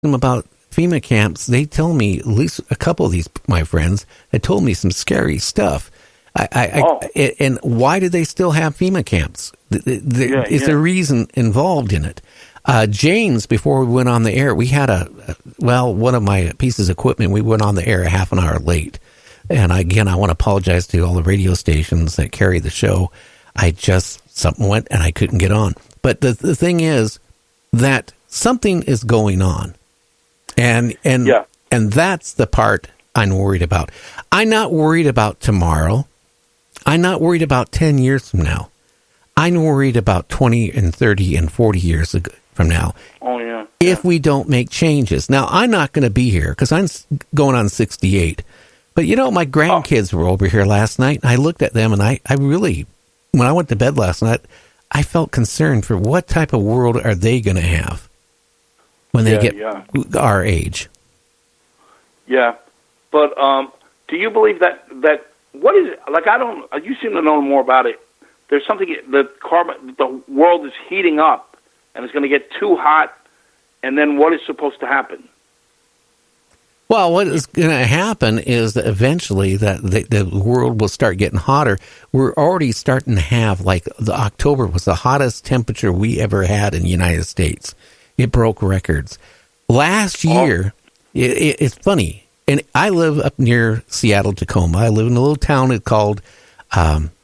them about FEMA camps, they tell me, at least a couple of these, my friends, had told me some scary stuff. And why do they still have FEMA camps? Is there a reason involved in it? James, before we went on the air, we had one of my pieces of equipment, we went on the air a half an hour late. And again, I want to apologize to all the radio stations that carry the show. Something went and I couldn't get on. But the thing is that something is going on. And that's the part I'm worried about. I'm not worried about tomorrow. I'm not worried about 10 years from now. I'm worried about 20 and 30 and 40 years from now. Oh, yeah. If we don't make changes. Now, I'm not going to be here because I'm going on 68. But, my grandkids were over here last night, and I looked at them, and I really, when I went to bed last night, I felt concerned for what type of world are they going to have when they get our age. Yeah. But do you believe that what is it? Like, you seem to know more about it. There's something, the world is heating up, and it's going to get too hot, and then what is supposed to happen? Well, what is going to happen is that eventually the world will start getting hotter. We're already starting to have, the October was the hottest temperature we ever had in the United States. It broke records. Last year, it's funny, and I live up near Seattle, Tacoma. I live in a little town called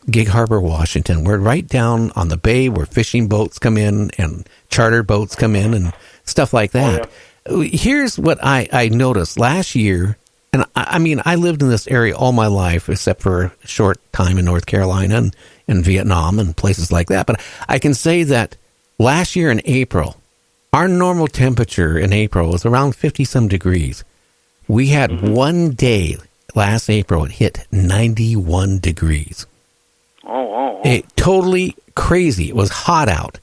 Gig Harbor, Washington. We're right down on the bay where fishing boats come in and charter boats come in and stuff like that. Oh, yeah. Here's what I noticed last year, and I lived in this area all my life, except for a short time in North Carolina and Vietnam and places like that. But I can say that last year in April, our normal temperature in April was around 50-some degrees. We had one day last April, it hit 91 degrees. Totally crazy. It was hot out.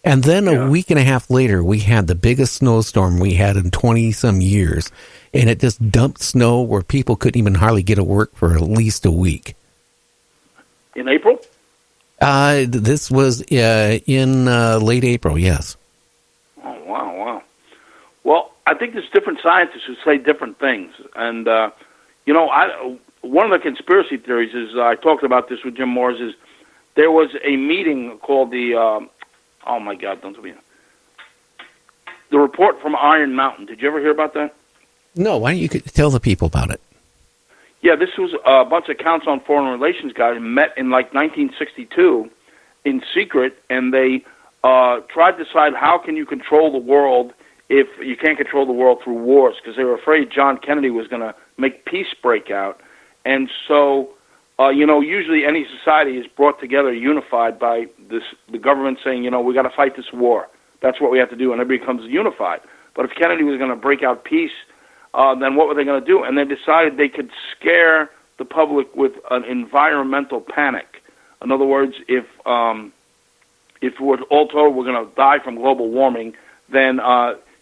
And then a week and a half later, we had the biggest snowstorm we had in 20-some years. And it just dumped snow where people couldn't even hardly get to work for at least a week. In April? This was in late Aprol, yes. Oh, wow. Well, I think there's different scientists who say different things. And, one of the conspiracy theories is, I talked about this with Jim Morris, is there was a meeting called the... oh, my God, don't tell me. The report from Iron Mountain. Did you ever hear about that? No, why don't you tell the people about it? Yeah, this was a bunch of Council on Foreign Relations guys met in, 1962 in secret, and they tried to decide how can you control the world if you can't control the world through wars, because they were afraid John Kennedy was going to make peace break out. And so... usually any society is brought together, unified by the government saying, we got to fight this war. That's what we have to do, and everybody becomes unified. But if Kennedy was going to break out peace, then what were they going to do? And they decided they could scare the public with an environmental panic. In other words, if we're all told we're going to die from global warming, then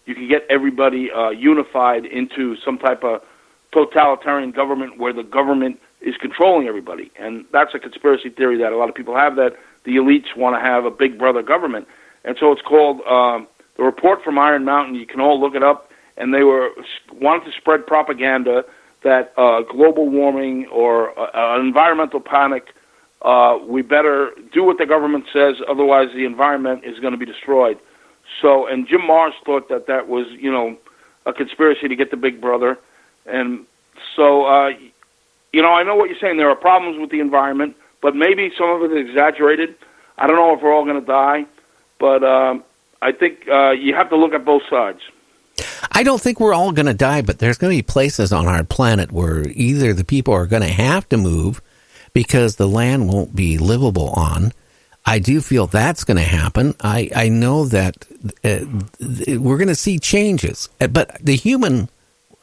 you can get everybody unified into some type of totalitarian government where the government is controlling everybody. And that's a conspiracy theory that a lot of people have, that the elites want to have a big brother government. And so it's called the Report from Iron Mountain. You can all look it up. And they wanted to spread propaganda that global warming or environmental panic, we better do what the government says, otherwise the environment is going to be destroyed. So, and Jim Morris thought that was, a conspiracy to get the big brother. And so, I know what you're saying. There are problems with the environment, but maybe some of it is exaggerated. I don't know if we're all going to die, but I think you have to look at both sides. I don't think we're all going to die, but there's going to be places on our planet where either the people are going to have to move because the land won't be livable on. I do feel that's going to happen. I know that we're going to see changes, but the human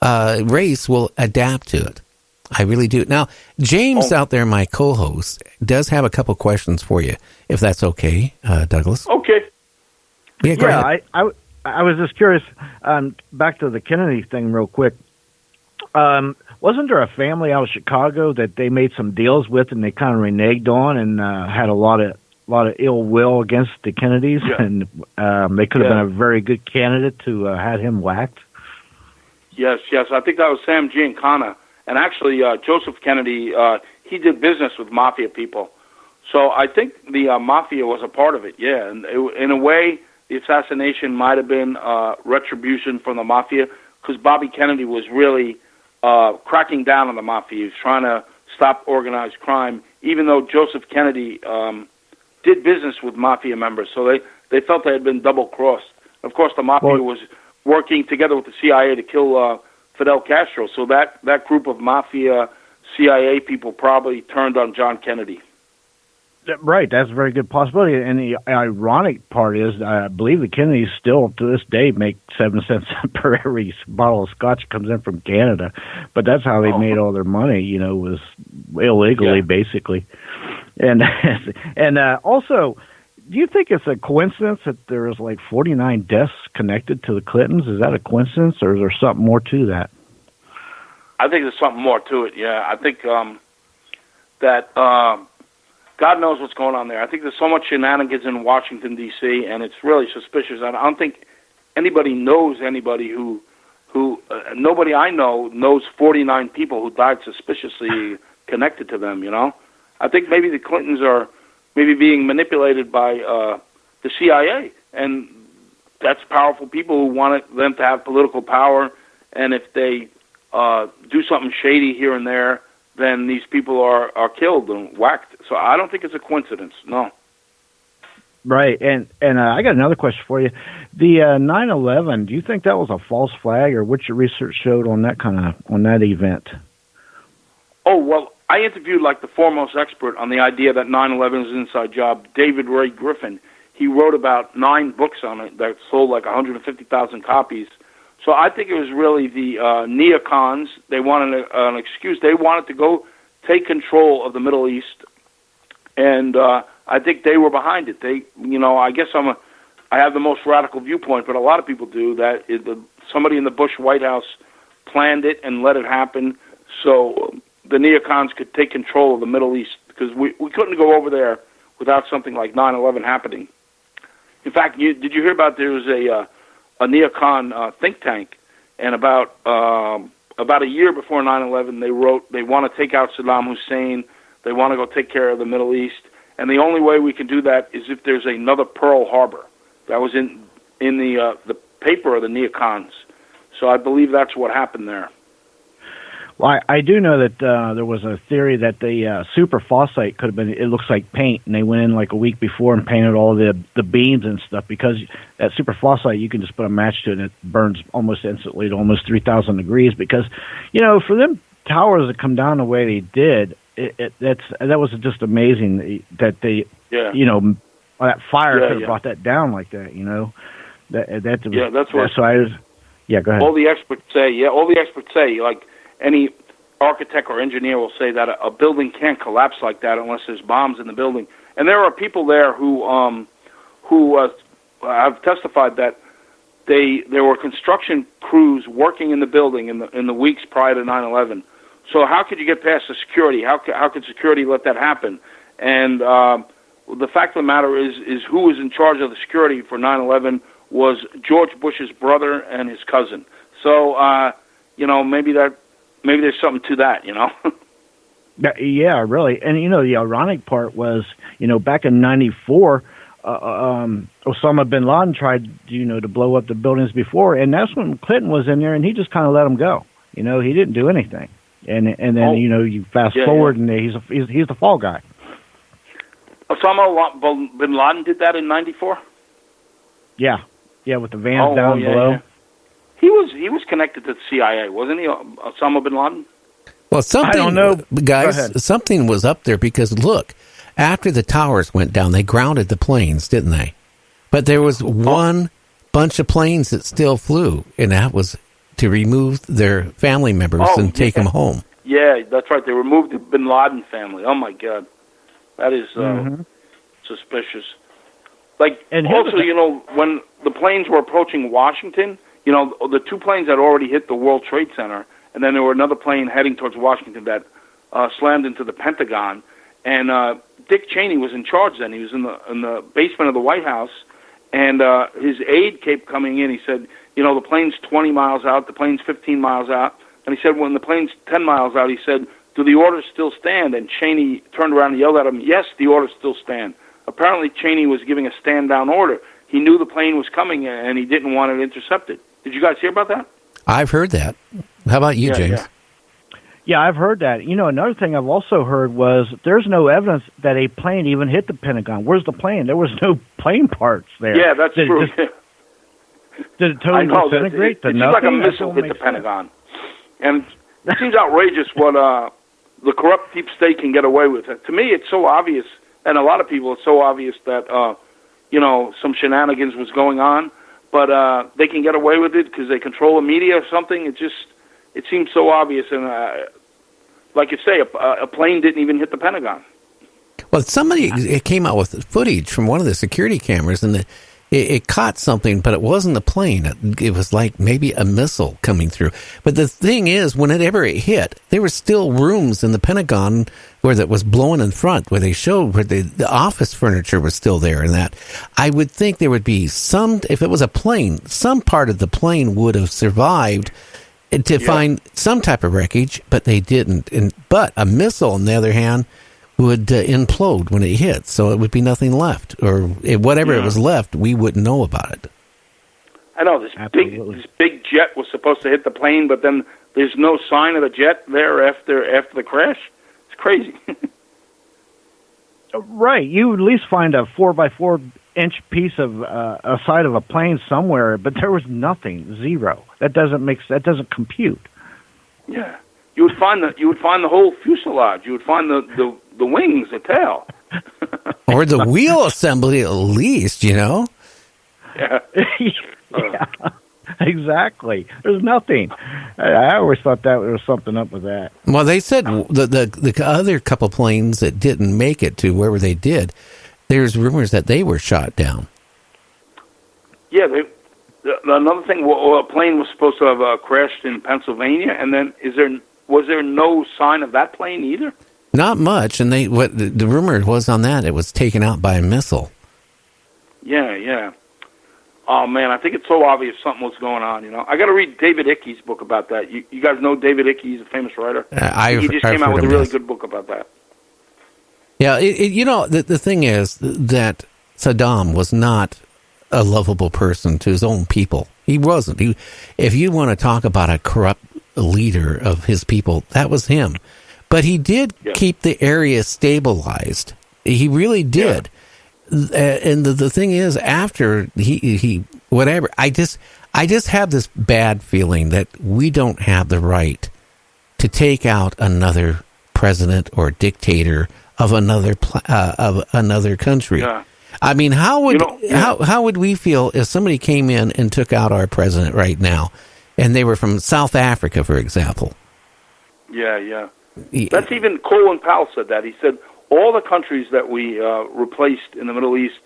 race will adapt to it. I really do. Now, James out there, my co-host, does have a couple questions for you, if that's okay, Douglas. Okay. Yeah, go ahead. I was just curious, back to the Kennedy thing real quick. Wasn't there a family out of Chicago that they made some deals with and they kind of reneged on and had a lot of ill will against the Kennedys, and they could have been a very good candidate to had him whacked? Yes, yes. I think that was Sam Giancana. And actually, Joseph Kennedy, he did business with mafia people. So I think the mafia was a part of it, yeah. And in a way, the assassination might have been retribution from the mafia, because Bobby Kennedy was really cracking down on the mafia. He was trying to stop organized crime, even though Joseph Kennedy did business with mafia members. So they felt they had been double-crossed. Of course, the mafia was working together with the CIA to kill Fidel Castro. So that group of mafia CIA people probably turned on John Kennedy. Right, that's a very good possibility. And the ironic part is, I believe the Kennedys still, to this day, make 7 cents per every bottle of scotch comes in from Canada. But that's how they made all their money, was illegally, basically. And also, do you think it's a coincidence that there's like 49 deaths connected to the Clintons? Is that a coincidence, or is there something more to that? I think there's something more to it, yeah. I think that God knows what's going on there. I think there's so much shenanigans in Washington, D.C., and it's really suspicious. I don't think anybody knows anybody who nobody I know knows 49 people who died suspiciously connected to them, I think maybe the Clintons are maybe being manipulated by the CIA, and that's powerful people who want them to have political power, and if they do something shady here and there, then these people are killed and whacked. So I don't think it's a coincidence, no. Right, and I got another question for you. The 9/11, do you think that was a false flag, or what your research showed on that event? Oh, well, I interviewed like the foremost expert on the idea that 9/11 was an inside job, David Ray Griffin. He wrote about 9 books on it that sold like 150,000 copies. So I think it was really the neocons. They wanted an excuse. They wanted to go take control of the Middle East, and I think they were behind it. I guess I have the most radical viewpoint, but a lot of people do, that somebody in the Bush White House planned it and let it happen so the neocons could take control of the Middle East, because we couldn't go over there without something like 9/11 happening. In fact, did you hear about there was a neocon think tank, and about a year before 9/11, they wrote they want to take out Saddam Hussein, they want to go take care of the Middle East, and the only way we can do that is if there's another Pearl Harbor. That was in the paper of the neocons. So I believe that's what happened there. Well, I do know that there was a theory that the superphosphate could have been, it looks like paint, and they went in like a week before and painted all the beams and stuff, because that superphosphate, you can just put a match to it and it burns almost instantly to almost 3,000 degrees, because, for them towers to come down the way they did, that was just amazing that they, that fire could have brought that down like that, That's what. So go ahead. All the experts say, like, any architect or engineer will say that a building can't collapse like that unless there's bombs in the building. And there are people there who have testified that there were construction crews working in the building in the weeks prior to 9/11. So how could you get past the security? How could security let that happen? And the fact of the matter is who was in charge of the security for 9/11 was George Bush's brother and his cousin. So maybe there's something to that, Yeah, really. And, the ironic part was, back in 94, Osama bin Laden tried, to blow up the buildings before, and that's when Clinton was in there, and he just kind of let him go. He didn't do anything. And then, you fast forward, and he's the fall guy. Osama bin Laden did that in 94? Yeah, with the vans down below. Yeah. He was connected to the CIA, wasn't he, Osama bin Laden? Well, something, I don't know. Guys, something was up there, because, look, after the towers went down, they grounded the planes, didn't they? But there was one bunch of planes that still flew, and that was to remove their family members and take them home. Yeah, that's right. They removed the bin Laden family. Oh, my God. That is suspicious. And also, when the planes were approaching Washington, the 2 planes had already hit the World Trade Center, and then there were another plane heading towards Washington that slammed into the Pentagon. And Dick Cheney was in charge then. He was in the basement of the White House, and his aide kept coming in. He said, the plane's 20 miles out, the plane's 15 miles out. And he said, when the plane's 10 miles out, he said, do the orders still stand? And Cheney turned around and yelled at him, yes, the orders still stand. Apparently, Cheney was giving a stand-down order. He knew the plane was coming, and he didn't want it intercepted. Did you guys hear about that? I've heard that. How about you, James? Yeah, I've heard that. Another thing I've also heard was there's no evidence that a plane even hit the Pentagon. Where's the plane? There was no plane parts there. Yeah, that's true. Did it totally disintegrate? It seems like a missile hit the Pentagon. And it seems outrageous what the corrupt deep state can get away with. To me, it's so obvious, and a lot of people, it's so obvious that, some shenanigans was going on, but they can get away with it because they control the media or something. It seems so obvious, and like you say, a plane didn't even hit the Pentagon. Well, it came out with footage from one of the security cameras, and it caught something, but it wasn't a plane. It was like maybe a missile coming through. But the thing is, whenever it hit, there were still rooms in the Pentagon where that was blowing in front, where they showed where the office furniture was still there and that. I would think there would be if it was a plane, some part of the plane would have survived to find some type of wreckage, but they didn't. But a missile, on the other hand, would implode when it hit, so it would be nothing left, or whatever it was left, we wouldn't know about it. I know this big jet was supposed to hit the plane, but then there's no sign of the jet there after the crash. It's crazy. Right, you would at least find a 4x4-inch piece of a side of a plane somewhere, but there was nothing, zero. That doesn't compute. Yeah, you would find the whole fuselage. You would find the wings, the tail, or the wheel assembly at least. Yeah. Yeah, exactly. There's nothing. I always thought that there was something up with that. Well, they said the other couple planes that didn't make it to wherever they did, there's rumors that they were shot down. Yeah, another thing, a plane was supposed to have crashed in Pennsylvania, and then was there no sign of that plane either? Not much, and the rumor was on that it was taken out by a missile. Yeah. Oh man, I think it's so obvious something was going on. I got to read David Ickey's book about that. You guys know David Ickey? He's a famous writer. He just came out with a really good book about that. Yeah, the thing is that Saddam was not a lovable person to his own people. He wasn't. If you want to talk about a corrupt leader of his people, that was him. But he did keep the area stabilized. He really did. Yeah. And the thing is, after he whatever, I just have this bad feeling that we don't have the right to take out another president or dictator of another country. Yeah. I mean, how would we feel if somebody came in and took out our president right now, and they were from South Africa, for example? Yeah. That's even Colin Powell said that. He said all the countries that we replaced in the Middle East,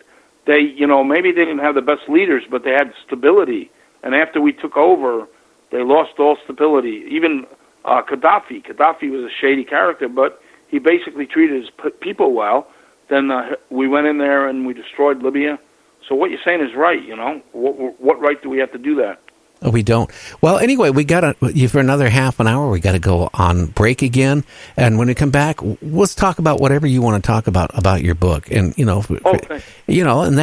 they, maybe they didn't have the best leaders, but they had stability. And after we took over, they lost all stability. Even Gaddafi. Gaddafi was a shady character, but he basically treated his people well. Then we went in there and we destroyed Libya. So what you're saying is right, What right do we have to do that? We don't. Well, anyway, for another half an hour, we got to go on break again. And when we come back, let's talk about whatever you want to talk about your book. And, and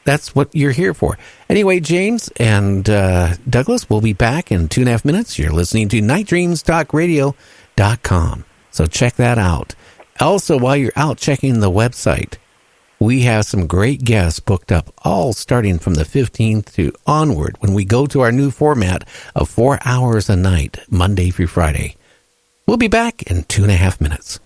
that's what you're here for. Anyway, James and Douglas, we'll be back in 2.5 minutes. You're listening to nightdreamstalkradio.com. So check that out. Also, while you're out checking the website, we have some great guests booked up, all starting from the 15th to onward when we go to our new format of 4 hours a night, Monday through Friday. We'll be back in 2.5 minutes.